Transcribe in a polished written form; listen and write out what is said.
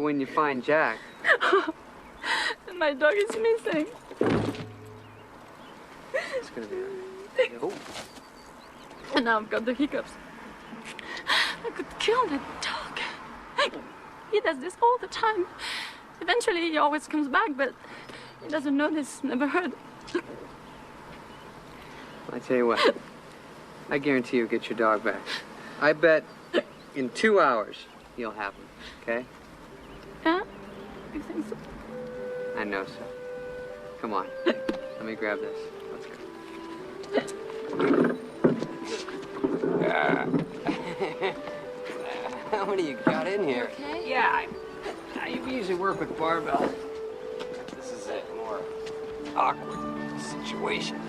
when you find Jack. My dog is missing. It's gonna be all right. Oh. And now I've got the hiccups. I could kill that dog. He does this all the time. Eventually he always comes back, but he doesn't know this, never heard. I tell you what, I guarantee you'll get your dog back. I bet in 2 hours you'll have him, okay? Yeah? You think so? I know so. Come on, let me grab this. Let's go. What do you got in here? Okay? Yeah, I usually work with barbell. This is a more awkward situation.